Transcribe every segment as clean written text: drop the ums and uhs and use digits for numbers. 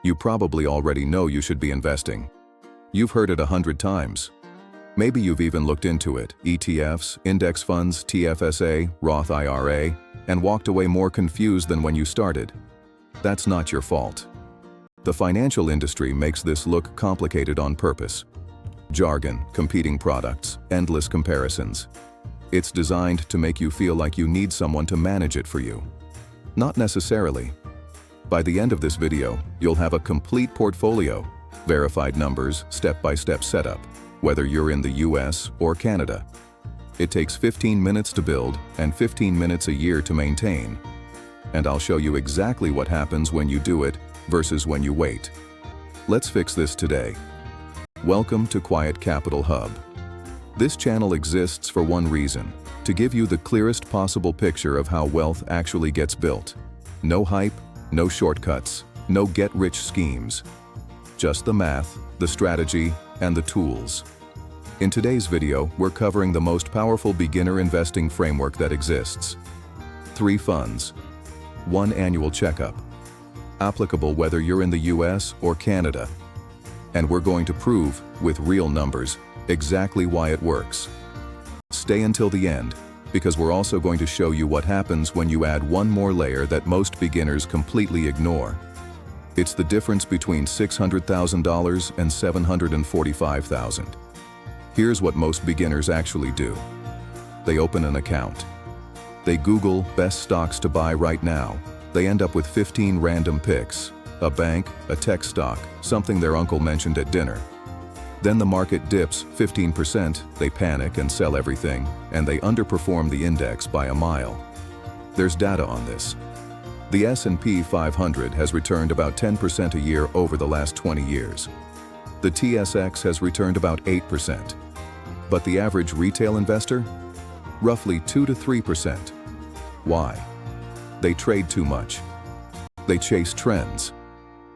You probably already know you should be investing. You've heard it 100 times. Maybe you've even looked into it, ETFs, index funds, TFSA, Roth IRA, and walked away more confused than when you started. That's not your fault. The financial industry makes this look complicated on purpose. Jargon, competing products, endless comparisons. It's designed to make you feel like you need someone to manage it for you. Not necessarily. By the end of this video, you'll have a complete portfolio, verified numbers, step-by-step setup, whether you're in the US or Canada. It takes 15 minutes to build and 15 minutes a year to maintain. And I'll show you exactly what happens when you do it versus when you wait. Let's fix this today. Welcome to Quiet Capital Hub. This channel exists for one reason, to give you the clearest possible picture of how wealth actually gets built. No hype, no shortcuts, no get-rich schemes. Just the math, the strategy, and the tools. In today's video, we're covering the most powerful beginner investing framework that exists. 3 funds. 1 annual checkup. Applicable whether you're in the US or Canada. And we're going to prove, with real numbers, exactly why it works. Stay until the end, because we're also going to show you what happens when you add one more layer that most beginners completely ignore. It's the difference between $600,000 and $745,000. Here's what most beginners actually do. They open an account. They Google best stocks to buy right now. They end up with 15 random picks, a bank, a tech stock, something their uncle mentioned at dinner. Then the market dips 15%, they panic and sell everything, and they underperform the index by a mile. There's data on this. The S&P 500 has returned about 10% a year over the last 20 years. The TSX has returned about 8%. But the average retail investor? Roughly 2 to 3%. Why? They trade too much. They chase trends.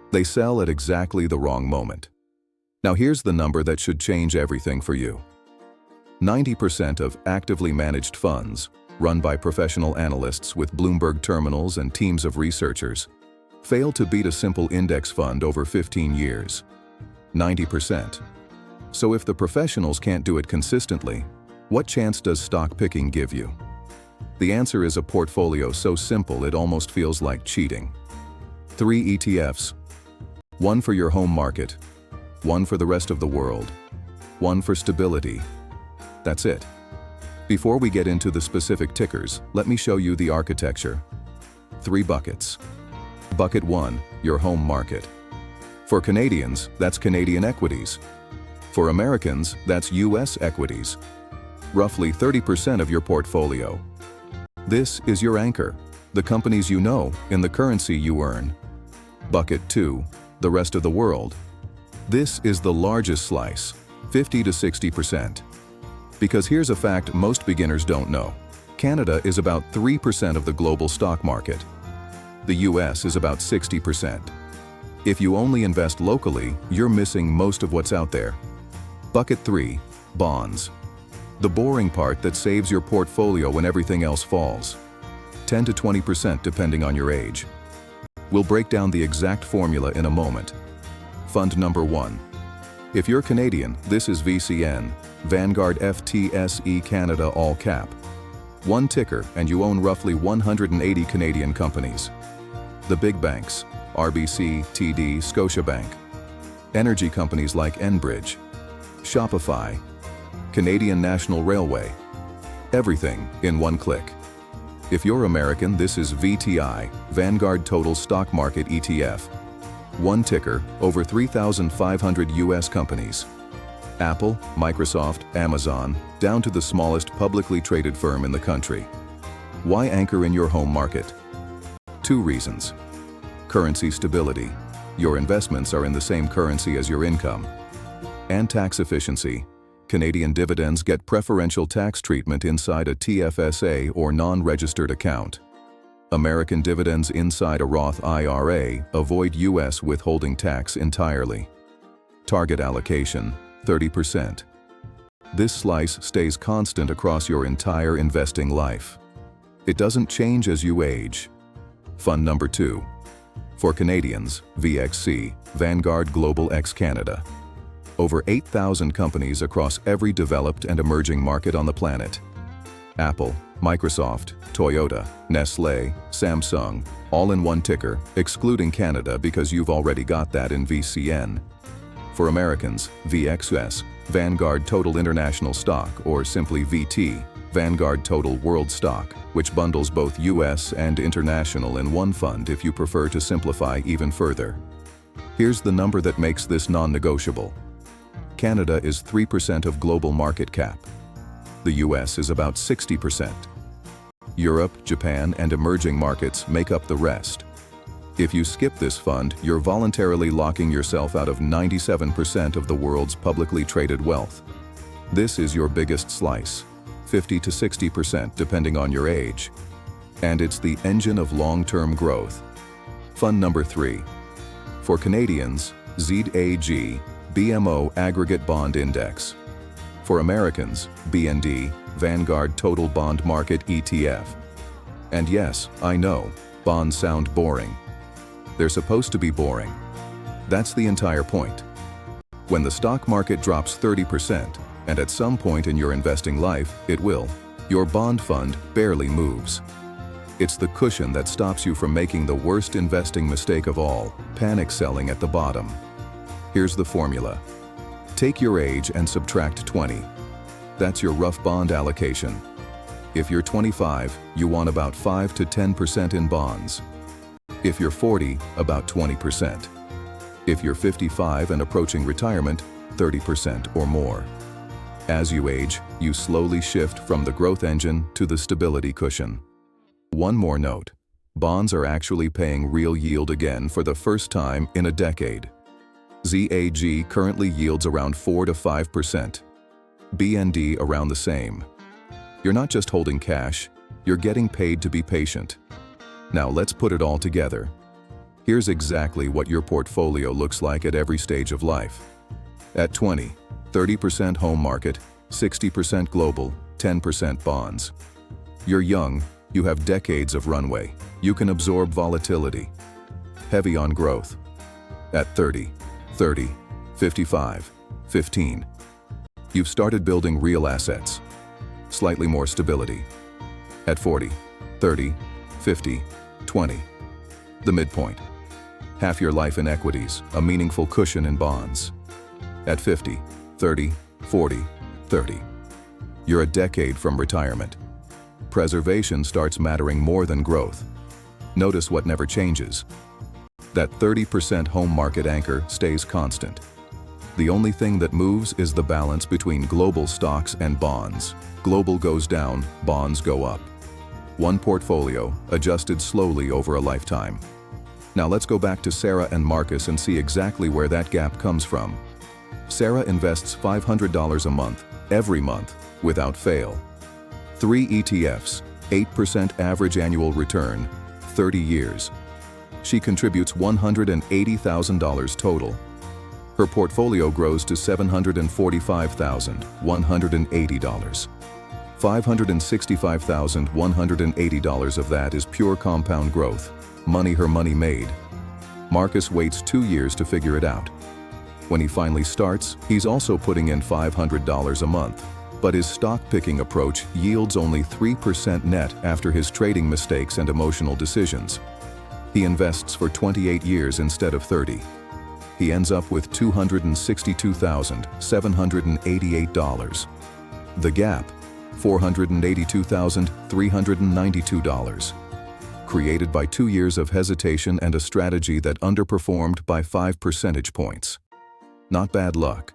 They sell at exactly the wrong moment. Now here's the number that should change everything for you. 90% of actively managed funds, run by professional analysts with Bloomberg terminals and teams of researchers, fail to beat a simple index fund over 15 years. 90%. So if the professionals can't do it consistently, what chance does stock picking give you? The answer is a portfolio so simple it almost feels like cheating. 3 ETFs. 1 for your home market. 1 for the rest of the world. 1 for stability. That's it. Before we get into the specific tickers, let me show you the architecture. 3 buckets. Bucket 1, your home market. For Canadians, that's Canadian equities. For Americans, that's US equities. Roughly 30% of your portfolio. This is your anchor, the companies you know in the currency you earn. Bucket 2, the rest of the world. This is the largest slice, 50 to 60%. Because here's a fact most beginners don't know. Canada is about 3% of the global stock market. The US is about 60%. If you only invest locally, you're missing most of what's out there. Bucket 3, bonds. The boring part that saves your portfolio when everything else falls. 10 to 20% depending on your age. We'll break down the exact formula in a moment. Fund number 1. If you're Canadian, this is VCN, Vanguard FTSE Canada all cap. 1 ticker and you own roughly 180 Canadian companies. The big banks, RBC, TD, Scotiabank. Energy companies like Enbridge, Shopify, Canadian National Railway. Everything in 1 click. If you're American, this is VTI, Vanguard Total Stock Market ETF. 1 ticker, over 3,500 US companies. Apple, Microsoft, Amazon, down to the smallest publicly traded firm in the country. Why anchor in your home market? 2 reasons. Currency stability. Your investments are in the same currency as your income. And tax efficiency. Canadian dividends get preferential tax treatment inside a TFSA or non-registered account. American dividends inside a Roth IRA avoid US withholding tax entirely. Target allocation, 30%. This slice stays constant across your entire investing life. It doesn't change as you age. Fund number 2. For Canadians, VXC, Vanguard Global X Canada. Over 8,000 companies across every developed and emerging market on the planet. Apple, Microsoft, Toyota, Nestlé, Samsung, all in one ticker, excluding Canada because you've already got that in VCN. For Americans, VXS, Vanguard Total International Stock, or simply VT, Vanguard Total World Stock, which bundles both US and international in one fund if you prefer to simplify even further. Here's the number that makes this non-negotiable. Canada is 3% of global market cap. The US is about 60%. Europe, Japan, and emerging markets make up the rest. If you skip this fund, you're voluntarily locking yourself out of 97% of the world's publicly traded wealth. This is your biggest slice, 50 to 60% depending on your age. And it's the engine of long-term growth. Fund number 3. For Canadians, ZAG, BMO Aggregate Bond Index. For Americans, BND, Vanguard Total Bond Market ETF. And yes, I know, bonds sound boring. They're supposed to be boring. That's the entire point. When the stock market drops 30%, and at some point in your investing life, it will, your bond fund barely moves. It's the cushion that stops you from making the worst investing mistake of all, panic selling at the bottom. Here's the formula. Take your age and subtract 20. That's your rough bond allocation. If you're 25, you want about 5 to 10% in bonds. If you're 40, about 20%. If you're 55 and approaching retirement, 30% or more. As you age, you slowly shift from the growth engine to the stability cushion. One more note. Bonds are actually paying real yield again for the first time in a decade. ZAG currently yields around 4 to 5%. BND around the same. You're not just holding cash, you're getting paid to be patient. Now let's put it all together. Here's exactly what your portfolio looks like at every stage of life. At 20, 30% home market, 60% global, 10% bonds. You're young, you have decades of runway, you can absorb volatility. Heavy on growth. At 30, 55, 15. You've started building real assets. Slightly more stability. At 40, 30, 50, 20. The midpoint. Half your life in equities, a meaningful cushion in bonds. At 50, 30, 40, 30. You're a decade from retirement. Preservation starts mattering more than growth. Notice what never changes. That 30% home market anchor stays constant. The only thing that moves is the balance between global stocks and bonds. Global goes down, bonds go up. One portfolio, adjusted slowly over a lifetime. Now let's go back to Sarah and Marcus and see exactly where that gap comes from. Sarah invests $500 a month, every month, without fail. 3 ETFs, 8% average annual return, 30 years. She contributes $180,000 total. Her portfolio grows to $745,180. $565,180 of that is pure compound growth, money her money made. Marcus waits 2 years to figure it out. When he finally starts, he's also putting in $500 a month, but his stock-picking approach yields only 3% net after his trading mistakes and emotional decisions. He invests for 28 years instead of 30. He ends up with $262,788. The gap, $482,392. Created by 2 years of hesitation and a strategy that underperformed by 5 percentage points. Not bad luck.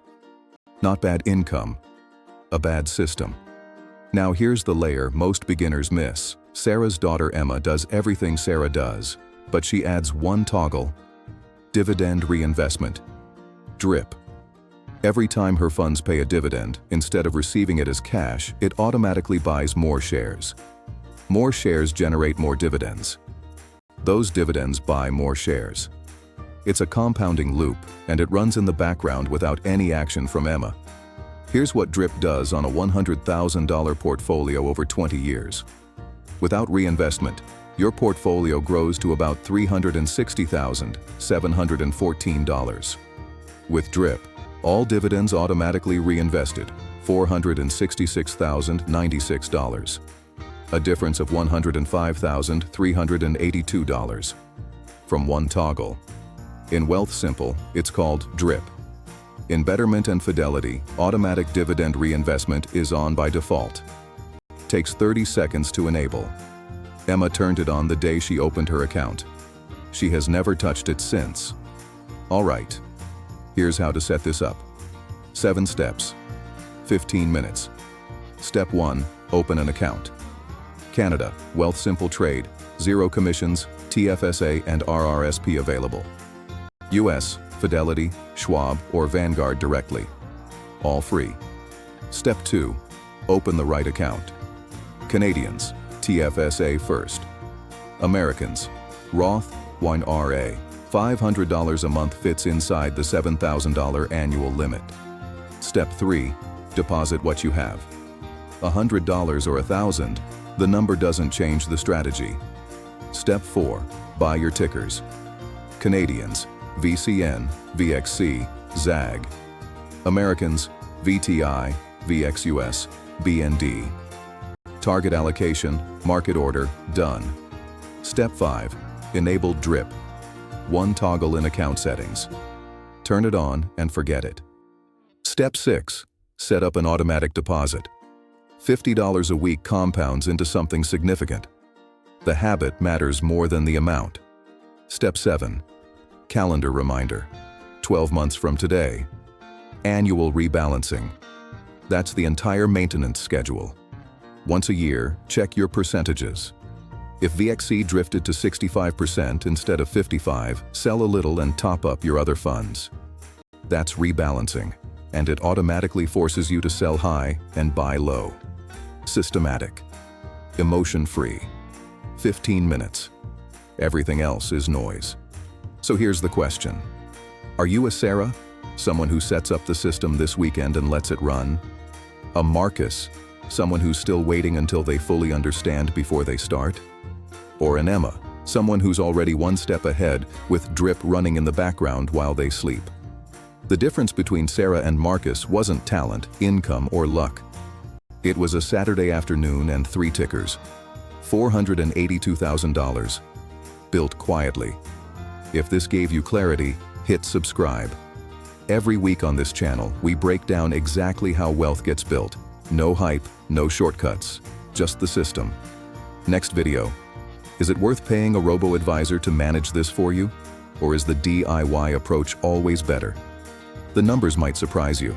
Not bad income. A bad system. Now here's the layer most beginners miss. Sarah's daughter Emma does everything Sarah does, but she adds one toggle: dividend reinvestment. DRIP. Every time her funds pay a dividend, instead of receiving it as cash, it automatically buys more shares. More shares generate more dividends. Those dividends buy more shares. It's a compounding loop, and it runs in the background without any action from Emma. Here's what DRIP does on a $100,000 portfolio over 20 years. Without reinvestment, your portfolio grows to about $360,714. With DRIP, all dividends automatically reinvested, $466,096. A difference of $105,382 from one toggle. In Wealth Simple, it's called DRIP. In Betterment and Fidelity, automatic dividend reinvestment is on by default. Takes 30 seconds to enable. Emma turned it on the day she opened her account. She has never touched it since. All right, here's how to set this up. 7 steps. 15 minutes. Step 1, open an account. Canada, Wealth Simple Trade, 0 commissions, TFSA and RRSP available. US, Fidelity, Schwab, or Vanguard directly. All free. Step 2, open the right account. Canadians, TFSA first. Americans, Roth, IRA. $500 a month fits inside the $7,000 annual limit. Step 3, deposit what you have. $100 or $1,000, the number doesn't change the strategy. Step 4, buy your tickers. Canadians, VCN, VXC, ZAG. Americans, VTI, VXUS, BND. Target allocation, market order, done. Step 5, enable DRIP. One toggle in account settings. Turn it on and forget it. Step 6, set up an automatic deposit. $50 a week compounds into something significant. The habit matters more than the amount. Step 7, calendar reminder. 12 months from today. Annual rebalancing. That's the entire maintenance schedule. Once a year, check your percentages. If VXC drifted to 65% instead of 55%, sell a little and top up your other funds. That's rebalancing, and it automatically forces you to sell high and buy low. Systematic. Emotion-free. 15 minutes. Everything else is noise. So here's the question. Are you a Sarah? Someone who sets up the system this weekend and lets it run? A Marcus? Someone who's still waiting until they fully understand before they start? Or an Emma? Someone who's already one step ahead with DRIP running in the background while they sleep? The difference between Sarah and Marcus wasn't talent, income, or luck. It was a Saturday afternoon and 3 tickers. $482,000. Built quietly. If this gave you clarity, hit subscribe. Every week on this channel, we break down exactly how wealth gets built. No hype, no shortcuts, just the system. Next video. Is it worth paying a robo-advisor to manage this for you? Or is the DIY approach always better? The numbers might surprise you.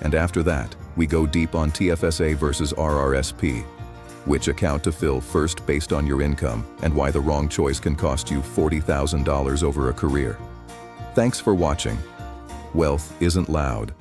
And after that, we go deep on TFSA versus RRSP, which account to fill first based on your income, and why the wrong choice can cost you $40,000 over a career. Thanks for watching. Wealth isn't loud.